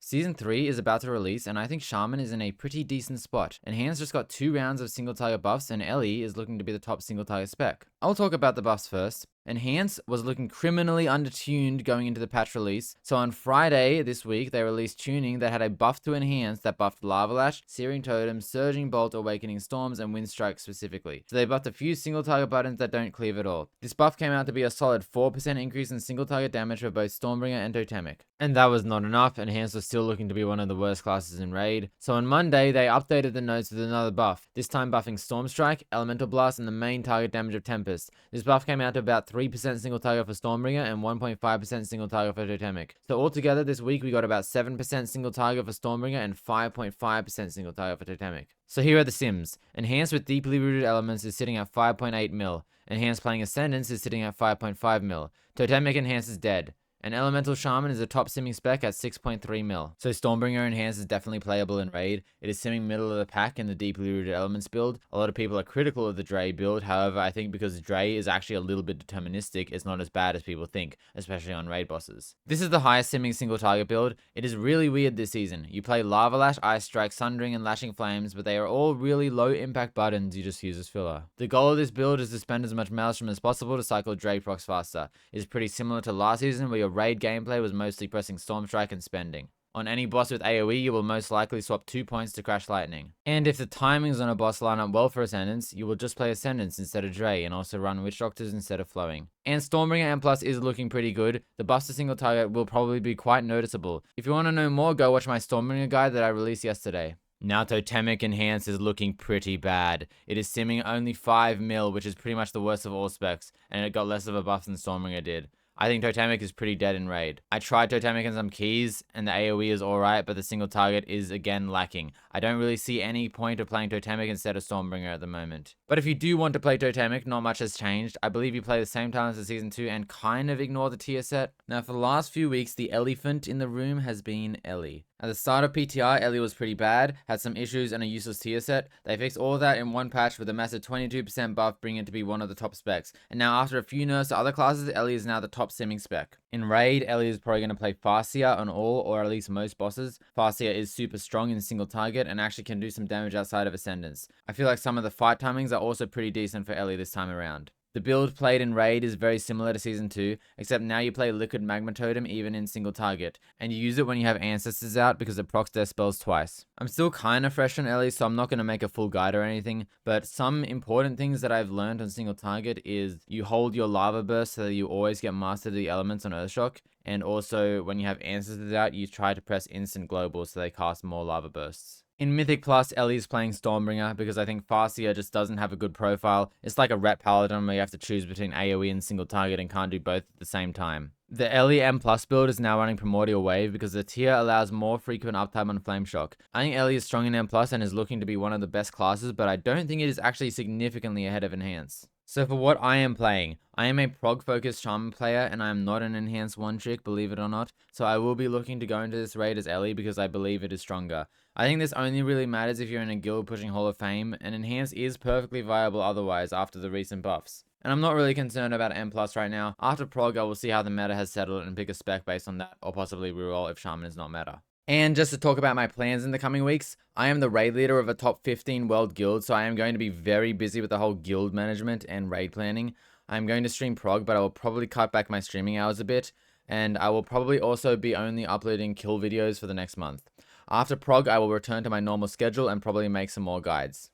Season 3 is about to release, and I think Shaman is in a pretty decent spot. Enhanced just got 2 rounds of single target buffs, and Ellie is looking to be the top single target spec. I'll talk about the buffs first. Enhance was looking criminally undertuned going into the patch release, so on Friday this week they released tuning that had a buff to Enhance that buffed Lava Lash, Searing Totem, Surging Bolt, Awakening Storms, and Wind Strike specifically. So they buffed a few single target buttons that don't cleave at all. This buff came out to be a solid 4% increase in single target damage for both Stormbringer and Totemic. And that was not enough, Enhance was still looking to be one of the worst classes in Raid. So on Monday they updated the notes with another buff, this time buffing Storm Strike, Elemental Blast, and the main target damage of Tempest. This buff came out to about 3% single target for Stormbringer and 1.5% single target for Totemic. So altogether this week we got about 7% single target for Stormbringer and 5.5% single target for Totemic. So here are the sims. Enhanced with deeply rooted elements is sitting at 5.8 mil. Enhanced playing Ascendance is sitting at 5.5 mil. Totemic Enhanced is dead. And Elemental Shaman is a top simming spec at 6.3 mil. So Stormbringer Enhanced is definitely playable in Raid. It is simming middle of the pack in the deeply rooted elements build. A lot of people are critical of the Dre build, however I think because Dre is actually a little bit deterministic, it's not as bad as people think, especially on Raid bosses. This is the highest simming single target build. It is really weird this season. You play Lava Lash, Ice Strike, Sundering, and Lashing Flames, but they are all really low impact buttons you just use as filler. The goal of this build is to spend as much Maelstrom as possible to cycle Dre procs faster. It is pretty similar to last season where your Raid gameplay was mostly pressing Storm Strike and spending. On any boss with AoE, you will most likely swap 2 points to Crash Lightning. And if the timings on a boss line up well for Ascendance, you will just play Ascendance instead of Dre and also run Witch Doctors instead of Flowing. And Stormbringer M Plus is looking pretty good. The buffs to single target will probably be quite noticeable. If you want to know more, go watch my Stormbringer guide that I released yesterday. Now Totemic Enhance is looking pretty bad. It is simming only 5 mil, which is pretty much the worst of all specs, and it got less of a buff than Stormbringer did. I think Totemic is pretty dead in Raid. I tried Totemic in some keys, and the AoE is alright, but the single target is again lacking. I don't really see any point of playing Totemic instead of Stormbringer at the moment. But if you do want to play Totemic, not much has changed. I believe you play the same talents as Season 2 and kind of ignore the tier set. Now for the last few weeks, the elephant in the room has been Ellie. At the start of PTI, Ellie was pretty bad, had some issues and a useless tier set. They fixed all of that in one patch with a massive 22% buff, bringing it to be one of the top specs. And now after a few nerfs to other classes, Ellie is now the top simming spec. In Raid, Ellie is probably going to play Farseer on all or at least most bosses. Farseer is super strong in single target and actually can do some damage outside of Ascendance. I feel like some of the fight timings are also pretty decent for Ellie this time around. The build played in Raid is very similar to Season 2, except now you play Liquid Magma Totem even in single target, and you use it when you have Ancestors out because it procs their spells twice. I'm still kinda fresh on Ellie, so I'm not going to make a full guide or anything, but some important things that I've learned on single target is you hold your Lava Burst so that you always get Master of the Elements on Earthshock, and also when you have Ancestors out, you try to press instant global so they cast more Lava Bursts. In Mythic Plus, Ellie is playing Stormbringer because I think Farseer just doesn't have a good profile. It's like a Rep Paladin where you have to choose between AoE and single target and can't do both at the same time. The Ellie M Plus build is now running Primordial Wave because the tier allows more frequent uptime on Flame Shock. I think Ellie is strong in M Plus and is looking to be one of the best classes, but I don't think it is actually significantly ahead of Enhance. So for what I am playing, I am a prog-focused Shaman player and I am not an Enhanced one-trick, believe it or not, so I will be looking to go into this raid as Ellie because I believe it is stronger. I think this only really matters if you're in a guild pushing Hall of Fame, and Enhance is perfectly viable otherwise after the recent buffs. And I'm not really concerned about M Plus right now. After prog, I will see how the meta has settled and pick a spec based on that, or possibly reroll if Shaman is not meta. And just to talk about my plans in the coming weeks, I am the raid leader of a top 15 world guild, so I am going to be very busy with the whole guild management and raid planning. I'm going to stream prog, but I will probably cut back my streaming hours a bit, and I will probably also be only uploading kill videos for the next month. After prog, I will return to my normal schedule and probably make some more guides.